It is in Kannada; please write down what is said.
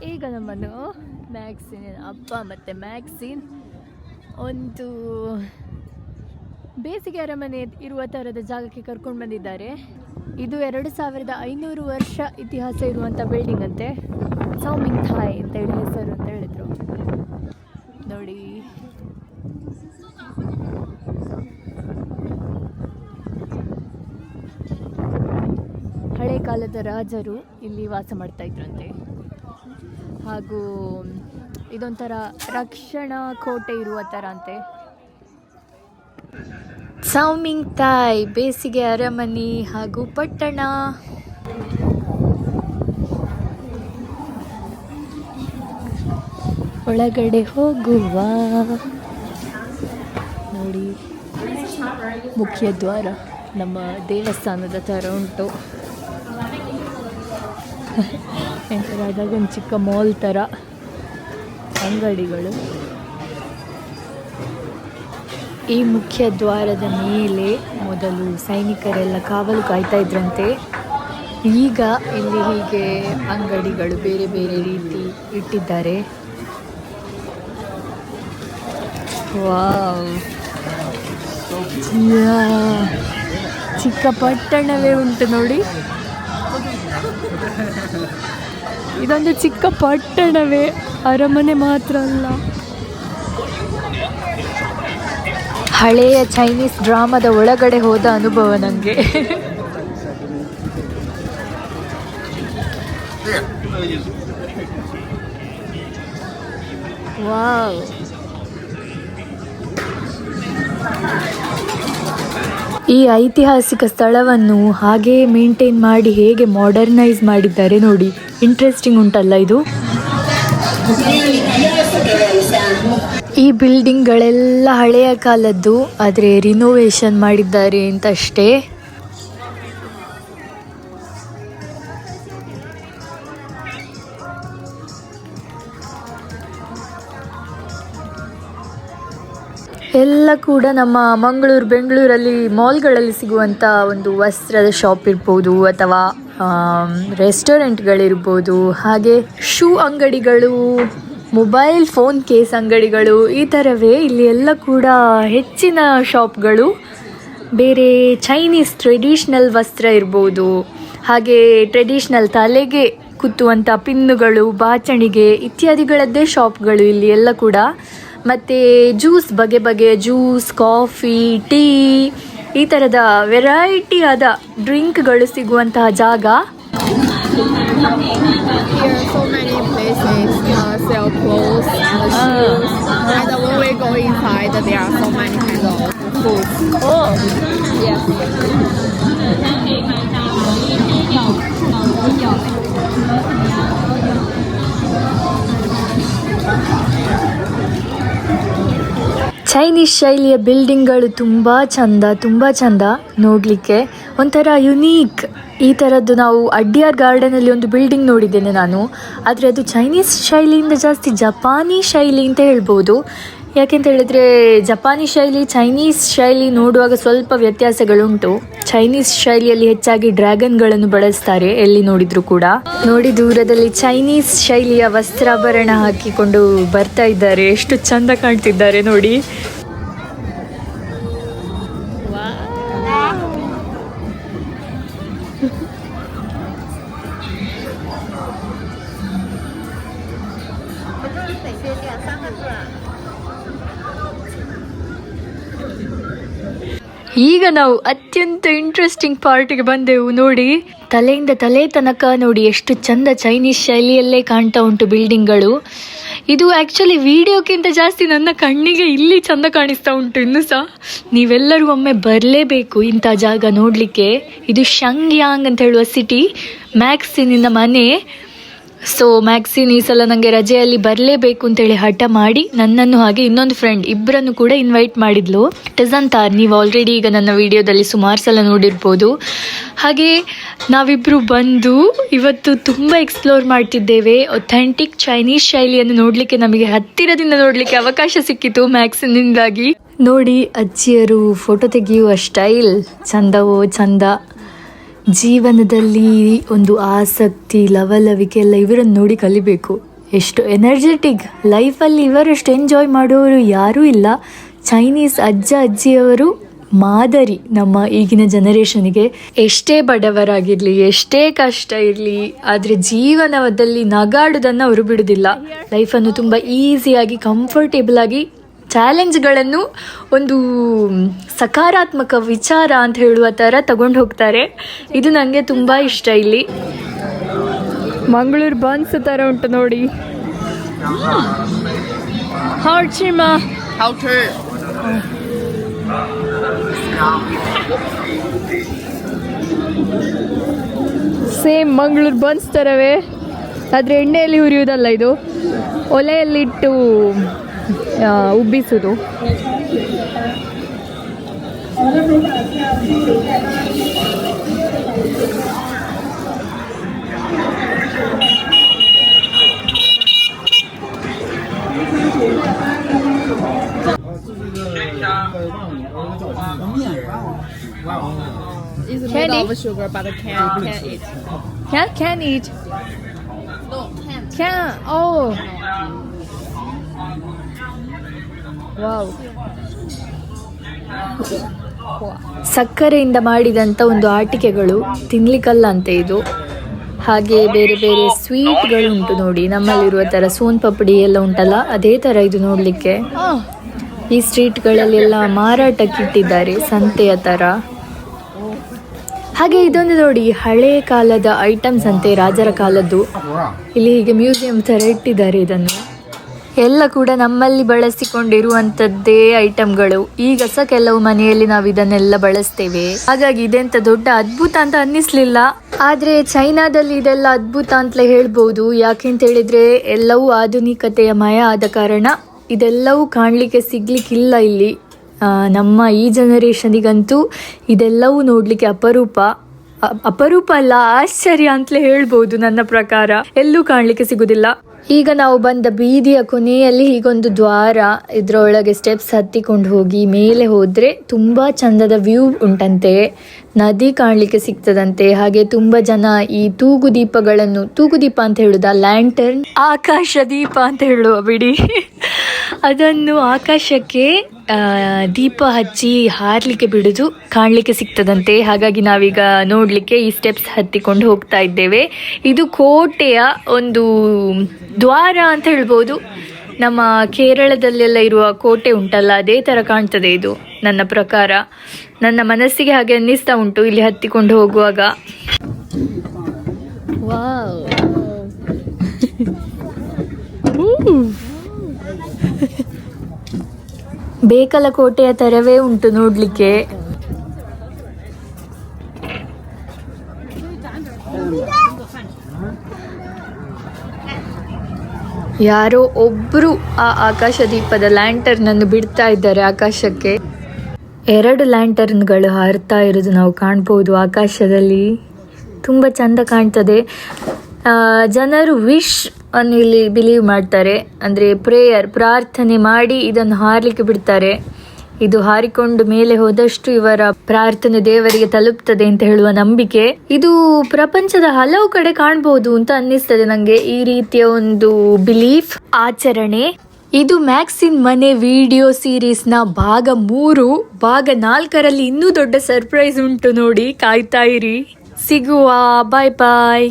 ಈಗ ನಮ್ಮನ್ನು ಮ್ಯಾಕ್ಸಿನ್ ಅಪ್ಪ ಮತ್ತು ಮ್ಯಾಕ್ಸಿನ್ ಒಂದು ಬೇಸಿಗೆ ಅರಮನೆ ಇರುವ ಥರದ ಜಾಗಕ್ಕೆ ಕರ್ಕೊಂಡು ಬಂದಿದ್ದಾರೆ. ಇದು 2500 ವರ್ಷ ಇತಿಹಾಸ ಇರುವಂಥ ಬಿಲ್ಡಿಂಗ್ ಅಂತೆ. ಸೌಮಿಂಗ್ ಥಾಯ್ ಅಂತೇಳಿ ಹೆಸರು ಅಂತ ಹೇಳಿದರು. ನೋಡಿ, ಹಳೆ ಕಾಲದ ರಾಜರು ಇಲ್ಲಿ ವಾಸ ಮಾಡ್ತಾ ಇದ್ರಂತೆ. ಹಾಗೂ ಇದೊಂಥರ ರಕ್ಷಣಾ ಕೋಟೆ ಇರುವ ಥರ ಅಂತೆ. ಸೌಮಿಂಗ್ ಥಾಯ್ ಬೇಸಿಗೆ ಅರಮನೆ ಹಾಗೂ ಪಟ್ಟಣ. ಒಳಗಡೆ ಹೋಗುವ ನೋಡಿ, ಮುಖ್ಯ ದ್ವಾರ ನಮ್ಮ ದೇವಸ್ಥಾನದ ಥರ ಉಂಟು. ಎಂಟರ್ ಆದಾಗ ಒಂದು ಚಿಕ್ಕ ಮಾಲ್ ಥರ ಅಂಗಡಿಗಳು. ಈ ಮುಖ್ಯ ದ್ವಾರದ ಮೇಲೆ ಮೊದಲು ಸೈನಿಕರೆಲ್ಲ ಕಾವಲು ಕಾಯ್ತಾ ಇದ್ರಂತೆ. ಈಗ ಇಲ್ಲಿ ಹೀಗೆ ಅಂಗಡಿಗಳು ಬೇರೆ ಬೇರೆ ರೀತಿ ಇಟ್ಟಿದ್ದಾರೆ. ವಾವ್, ಚಿಕ್ಕ ಪಟ್ಟಣವೇ ಉಂಟು ನೋಡಿ. ಇದೊಂದು ಚಿಕ್ಕ ಪಟ್ಟಣವೇ, ಅರಮನೆ ಮಾತ್ರ ಅಲ್ಲ. ಹಳೆಯ ಚೈನೀಸ್ ಡ್ರಾಮಾದ ಒಳಗಡೆ ಹೋದ ಅನುಭವ ನನಗೆ. ವಾವ್, ಈ ಐತಿಹಾಸಿಕ ಸ್ಥಳವನ್ನು ಹಾಗೇ ಮೇಂಟೈನ್ ಮಾಡಿ ಹೇಗೆ ಮಾಡರ್ನೈಸ್ ಮಾಡಿದ್ದಾರೆ ನೋಡಿ. ಇಂಟ್ರೆಸ್ಟಿಂಗ್ ಉಂಟಲ್ಲ ಇದು. ಈ ಬಿಲ್ಡಿಂಗ್ಗಳೆಲ್ಲ ಹಳೆಯ ಕಾಲದ್ದು, ಆದರೆ ರಿನೋವೇಷನ್ ಮಾಡಿದ್ದಾರೆ ಅಂತ ಅಷ್ಟೇ. ಎಲ್ಲ ಕೂಡ ನಮ್ಮ ಮಂಗಳೂರು ಬೆಂಗಳೂರಲ್ಲಿ ಮಾಲ್ಗಳಲ್ಲಿ ಸಿಗುವಂಥ ಒಂದು ವಸ್ತ್ರದ ಶಾಪ್ ಇರ್ಬೋದು, ಅಥವಾ ರೆಸ್ಟೋರೆಂಟ್ಗಳಿರ್ಬೋದು, ಹಾಗೆ ಶೂ ಅಂಗಡಿಗಳು, ಮೊಬೈಲ್ ಫೋನ್ ಕೇಸ್ ಅಂಗಡಿಗಳು, ಈ ಥರವೇ ಇಲ್ಲಿ ಎಲ್ಲ ಕೂಡ ಹೆಚ್ಚಿನ ಶಾಪ್ಗಳು. ಬೇರೆ ಚೈನೀಸ್ ಟ್ರೆಡಿಷ್ನಲ್ ವಸ್ತ್ರ ಇರ್ಬೋದು, ಹಾಗೆ ಟ್ರೆಡಿಷ್ನಲ್ ತಲೆಗೆ ಕುತ್ತುವಂಥ ಪಿನ್ನುಗಳು, ಬಾಚಣಿಗೆ ಇತ್ಯಾದಿಗಳದ್ದೇ ಶಾಪ್ಗಳು ಇಲ್ಲಿ ಎಲ್ಲ ಕೂಡ. ಮತ್ತು ಜ್ಯೂಸ್, ಬಗೆ ಬಗೆಯ ಜ್ಯೂಸ್, ಕಾಫಿ, ಟೀ, ಈ ಥರದ ವೆರೈಟಿ ಆದ ಡ್ರಿಂಕ್ಗಳು ಸಿಗುವಂತಹ ಜಾಗ. Here are so many places sell clothes and shoes. And when we go inside, there are so many kinds of foods. Oh, Yes. Chinese ಶೈಲಿಯ ಬಿಲ್ಡಿಂಗ್ಗಳು ತುಂಬ ಚಂದ ನೋಡಲಿಕ್ಕೆ. ಒಂಥರ ಯುನೀಕ್. ಈ ಥರದ್ದು ನಾವು ಅಡ್ಯಾರ್ ಗಾರ್ಡನಲ್ಲಿ ಒಂದು ಬಿಲ್ಡಿಂಗ್ ನೋಡಿದ್ದೇನೆ ನಾನು. ಆದರೆ ಅದು ಚೈನೀಸ್ ಶೈಲಿಯಿಂದ ಜಾಸ್ತಿ ಜಪಾನಿ ಶೈಲಿ ಅಂತ ಹೇಳ್ಬೋದು. ಯಾಕೆಂತ ಹೇಳಿದರೆ ಜಪಾನಿ ಶೈಲಿ, ಚೈನೀಸ್ ಶೈಲಿ ನೋಡುವಾಗ ಸ್ವಲ್ಪ ವ್ಯತ್ಯಾಸಗಳುಂಟು. ಚೈನೀಸ್ ಶೈಲಿಯಲ್ಲಿ ಹೆಚ್ಚಾಗಿ ಡ್ರ್ಯಾಗನ್ಗಳನ್ನು ಬಳಸ್ತಾರೆ ಎಲ್ಲಿ ನೋಡಿದ್ರು ಕೂಡ. ನೋಡಿ, ದೂರದಲ್ಲಿ ಚೈನೀಸ್ ಶೈಲಿಯ ವಸ್ತ್ರಾಭರಣ ಹಾಕಿಕೊಂಡು ಬರ್ತಾ ಇದ್ದಾರೆ. ಎಷ್ಟು ಚಂದ ಕಾಣ್ತಿದ್ದಾರೆ ನೋಡಿ. ಈಗ ನಾವು ಅತ್ಯಂತ ಇಂಟ್ರೆಸ್ಟಿಂಗ್ ಪಾರ್ಟಿಗೆ ಬಂದೆವು ನೋಡಿ. ತಲೆಯಿಂದ ತಲೆ ತನಕ ನೋಡಿ ಎಷ್ಟು ಚಂದ ಚೈನೀಸ್ ಶೈಲಿಯಲ್ಲೇ ಕಾಣ್ತಾ ಉಂಟು ಬಿಲ್ಡಿಂಗ್ಗಳು. ಇದು ಆ್ಯಕ್ಚುಲಿ ವಿಡಿಯೋಕ್ಕಿಂತ ಜಾಸ್ತಿ ನನ್ನ ಕಣ್ಣಿಗೆ ಇಲ್ಲಿ ಚಂದ ಕಾಣಿಸ್ತಾ ಉಂಟು ಇನ್ನೂ ಸಹ. ನೀವೆಲ್ಲರೂ ಒಮ್ಮೆ ಬರಲೇಬೇಕು ಇಂಥ ಜಾಗ ನೋಡಲಿಕ್ಕೆ. ಇದು ಶಂಗ್ಯಾಂಗ್ ಅಂತ ಹೇಳುವ ಸಿಟಿ, ಮ್ಯಾಕ್ಸಿನಿನ ಮನೆ. ಸೊ ಮ್ಯಾಕ್ಸಿನ್ ಈ ಸಲ ನನಗೆ ರಜೆಯಲ್ಲಿ ಬರಲೇಬೇಕು ಅಂತೇಳಿ ಹಠ ಮಾಡಿ ನನ್ನನ್ನು ಹಾಗೆ ಇನ್ನೊಂದು ಫ್ರೆಂಡ್ ಇಬ್ಬರನ್ನು ಕೂಡ ಇನ್ವೈಟ್ ಮಾಡಿದ್ಲು. ಟೆಸಂತಾರ್, ನೀವು ಆಲ್ರೆಡಿ ಈಗ ನನ್ನ ವಿಡಿಯೋದಲ್ಲಿ ಸುಮಾರು ಸಲ ನೋಡಿರ್ಬೋದು. ಹಾಗೆ ನಾವಿಬ್ಬರು ಬಂದು ಇವತ್ತು ತುಂಬ ಎಕ್ಸ್ಪ್ಲೋರ್ ಮಾಡ್ತಿದ್ದೇವೆ. ಒಥೆಂಟಿಕ್ ಚೈನೀಸ್ ಶೈಲಿಯನ್ನು ನೋಡಲಿಕ್ಕೆ ನಮಗೆ ಹತ್ತಿರದಿಂದ ನೋಡಲಿಕ್ಕೆ ಅವಕಾಶ ಸಿಕ್ಕಿತು ಮ್ಯಾಕ್ಸಿನಿಂದಾಗಿ. ನೋಡಿ, ಅಜ್ಜಿಯರು ಫೋಟೋ ತೆಗೆಯುವ ಸ್ಟೈಲ್ ಚಂದವೋ ಚಂದ. ಜೀವನದಲ್ಲಿ ಒಂದು ಆಸಕ್ತಿ, ಲವಲವಿಕೆ ಎಲ್ಲ ಇವರನ್ನು ನೋಡಿ ಕಲಿಬೇಕು. ಎಷ್ಟು ಎನರ್ಜೆಟಿಕ್. ಲೈಫಲ್ಲಿ ಇವರಷ್ಟು ಎಂಜಾಯ್ ಮಾಡೋರು ಯಾರೂ ಇಲ್ಲ. ಚೈನೀಸ್ ಅಜ್ಜ ಅಜ್ಜಿಯವರು ಮಾದರಿ ನಮ್ಮ ಈಗಿನ ಜನರೇಷನ್ಗೆ. ಎಷ್ಟೇ ಬಡವರಾಗಿರಲಿ, ಎಷ್ಟೇ ಕಷ್ಟ ಇರಲಿ, ಆದರೆ ಜೀವನದಲ್ಲಿ ನಗಾಡುವುದನ್ನು ಅವರು ಬಿಡುವುದಿಲ್ಲ. ಲೈಫನ್ನು ತುಂಬ ಈಸಿಯಾಗಿ ಕಂಫರ್ಟೇಬಲ್ ಆಗಿ ಚಾಲೆಂಜ್ಗಳನ್ನು ಒಂದು ಸಕಾರಾತ್ಮಕ ವಿಚಾರ ಅಂತ ಹೇಳುವ ಥರ ತಗೊಂಡು ಹೋಗ್ತಾರೆ. ಇದು ನನಗೆ ತುಂಬ ಇಷ್ಟ. ಇಲ್ಲಿ ಮಂಗಳೂರು ಬನ್ಸ್ ಥರ ಉಂಟು ನೋಡಿ. ಸೇಮ್ ಮಂಗಳೂರು ಬನ್ಸ್ ಥರವೇ, ಆದರೆ ಎಣ್ಣೆಯಲ್ಲಿ ಹುರಿಯುವುದಲ್ಲ, ಇದು ಒಲೆಯಲ್ಲಿಟ್ಟು ಉಬ್ಬಿಸುವುದು. It's made of sugar, but I can't eat. Can eat. No, can't. Can. Oh. Wow. ಸಕ್ಕರೆಯಿಂದ ಮಾಡಿದಂಥ ಒಂದು ಆಟಿಕೆಗಳು, ತಿನ್ಲಿಕ್ಕಲ್ಲ ಅಂತೆ ಇದು. ಹಾಗೆ ಬೇರೆ ಬೇರೆ ಸ್ವೀಟ್ಗಳು ಉಂಟು ನೋಡಿ. ನಮ್ಮಲ್ಲಿರುವ ಥರ ಸೋನ್ ಪಪಡಿ ಎಲ್ಲ ಉಂಟಲ್ಲ, ಅದೇ ಥರ ಇದು ನೋಡಲಿಕ್ಕೆ. ಈ ಸ್ಟ್ರೀಟ್ಗಳಲ್ಲೆಲ್ಲ ಮಾರಾಟಕ್ಕಿಟ್ಟಿದ್ದಾರೆ, ಸಂತೆಯ ಥರ. ಹಾಗೆ ಇದೊಂದು ನೋಡಿ, ಹಳೆ ಕಾಲದ ಐಟಮ್ಸ್ ಅಂತೆ, ರಾಜರ ಕಾಲದ್ದು. ಇಲ್ಲಿ ಹೀಗೆ ಮ್ಯೂಸಿಯಂ ಥರ ಇಟ್ಟಿದ್ದಾರೆ ಇದನ್ನು. ಎಲ್ಲ ಕೂಡ ನಮ್ಮಲ್ಲಿ ಬಳಸಿಕೊಂಡಿರುವಂಥದ್ದೇ ಐಟಮ್ಗಳು. ಈಗ ಸಹ ಕೆಲವು ಮನೆಯಲ್ಲಿ ನಾವು ಇದನ್ನೆಲ್ಲ ಬಳಸ್ತೇವೆ. ಹಾಗಾಗಿ ಇದೆಂತ ದೊಡ್ಡ ಅದ್ಭುತ ಅಂತ ಅನ್ನಿಸ್ಲಿಲ್ಲ. ಆದರೆ ಚೈನಾದಲ್ಲಿ ಇದೆಲ್ಲ ಅದ್ಭುತ ಅಂತಲೇ ಹೇಳ್ಬೋದು. ಯಾಕೆಂತ ಹೇಳಿದ್ರೆ ಎಲ್ಲವೂ ಆಧುನಿಕತೆಯ ಮಯ ಆದ ಕಾರಣ ಇದೆಲ್ಲವೂ ಕಾಣಲಿಕ್ಕೆ ಸಿಗ್ಲಿಕ್ಕಿಲ್ಲ ಇಲ್ಲಿ. ನಮ್ಮ ಈ ಜನರೇಷನಿಗಂತೂ ಇದೆಲ್ಲವೂ ನೋಡಲಿಕ್ಕೆ ಅಪರೂಪ ಅಲ್ಲ, ಆಶ್ಚರ್ಯ ಅಂತಲೇ ಹೇಳ್ಬೋದು. ನನ್ನ ಪ್ರಕಾರ ಎಲ್ಲೂ ಕಾಣಲಿಕ್ಕೆ ಸಿಗುದಿಲ್ಲ. ಈಗ ನಾವು ಬಂದ ಬೀದಿಯ ಕೊನೆಯಲ್ಲಿ ಹೀಗೊಂದು ದ್ವಾರ, ಇದರೊಳಗೆ ಸ್ಟೆಪ್ಸ್ ಹತ್ತಿಕೊಂಡು ಹೋಗಿ ಮೇಲೆ ಹೋದರೆ ತುಂಬ ಚಂದದ ವ್ಯೂ ಉಂಟಂತೆ, ನದಿ ಕಾಣಲಿಕ್ಕೆ ಸಿಗ್ತದಂತೆ. ಹಾಗೆ ತುಂಬ ಜನ ಈ ತೂಗುದೀಪ ಅಂತ ಹೇಳುದ, ಲ್ಯಾಂಟರ್ನ್, ಆಕಾಶ ದೀಪ ಅಂತ ಹೇಳುವ ಬಿಡಿ, ಅದನ್ನು ಆಕಾಶಕ್ಕೆ ದೀಪ ಹಚ್ಚಿ ಹಾರಲಿಕ್ಕೆ ಬಿಡುದು ಕಾಣಲಿಕ್ಕೆ ಸಿಗ್ತದಂತೆ. ಹಾಗಾಗಿ ನಾವೀಗ ನೋಡಲಿಕ್ಕೆ ಈ ಸ್ಟೆಪ್ಸ್ ಹತ್ತಿಕೊಂಡು ಹೋಗ್ತಾ ಇದ್ದೇವೆ. ಇದು ಕೋಟೆಯ ಒಂದು ದ್ವಾರ ಅಂತ ಹೇಳ್ಬೋದು. ನಮ್ಮ ಕೇರಳದಲ್ಲೆಲ್ಲ ಇರುವ ಕೋಟೆ ಉಂಟಲ್ಲ, ಅದೇ ಥರ ಕಾಣ್ತದೆ ಇದು ನನ್ನ ಪ್ರಕಾರ. ನನ್ನ ಮನಸ್ಸಿಗೆ ಹಾಗೆ ಅನ್ನಿಸ್ತಾ ಉಂಟು ಇಲ್ಲಿ ಹತ್ತಿಕೊಂಡು ಹೋಗುವಾಗ. ವಾವ್. ಬೇಕಲ ಕೋಟೆಯ ಥರವೇ ಉಂಟು ನೋಡಲಿಕ್ಕೆ. ಯಾರೋ ಒಬ್ರು ಆ ಆಕಾಶ ದೀಪದ ಲ್ಯಾಂಟರ್ನ್ ಅನ್ನು ಬಿಡ್ತಾ ಇದ್ದಾರೆ ಆಕಾಶಕ್ಕೆ. 2 ಲ್ಯಾಂಟರ್ನ್ಗಳು ಹಾರ್ತಾ ಇರೋದು ನಾವು ಕಾಣ್ಬೋದು ಆಕಾಶದಲ್ಲಿ. ತುಂಬ ಚಂದ ಕಾಣ್ತದೆ. ಜನರು ವಿಶ್ ಅನ್ನು ಇಲ್ಲಿ ಬಿಲೀವ್ ಮಾಡ್ತಾರೆ, ಅಂದರೆ ಪ್ರಾರ್ಥನೆ ಮಾಡಿ ಇದನ್ನು ಹಾರಲಿಕ್ಕೆ ಬಿಡ್ತಾರೆ. ಇದು ಹಾರಿಕೊಂಡು ಮೇಲೆ ಹೋದಷ್ಟು ಇವರ ಪ್ರಾರ್ಥನೆ ದೇವರಿಗೆ ತಲುಪ್ತದೆ ಅಂತ ಹೇಳುವ ನಂಬಿಕೆ. ಇದು ಪ್ರಪಂಚದ ಹಲವು ಕಡೆ ಕಾಣಬಹುದು ಅಂತ ಅನ್ನಿಸ್ತದೆ ನನಗೆ, ಈ ರೀತಿಯ ಒಂದು ಬಿಲೀಫ್, ಆಚರಣೆ. ಇದು ಮ್ಯಾಕ್ಸಿನ್ ಮನೆ ವಿಡಿಯೋ ಸೀರೀಸ್ನ ಭಾಗ 3. ಭಾಗ 4ರಲ್ಲಿ ಇನ್ನೂ ದೊಡ್ಡ ಸರ್ಪ್ರೈಸ್ ಉಂಟು ನೋಡಿ, ಕಾಯ್ತಾ ಇರಿ. ಸಿಗುವ. ಬಾಯ್ ಬಾಯ್.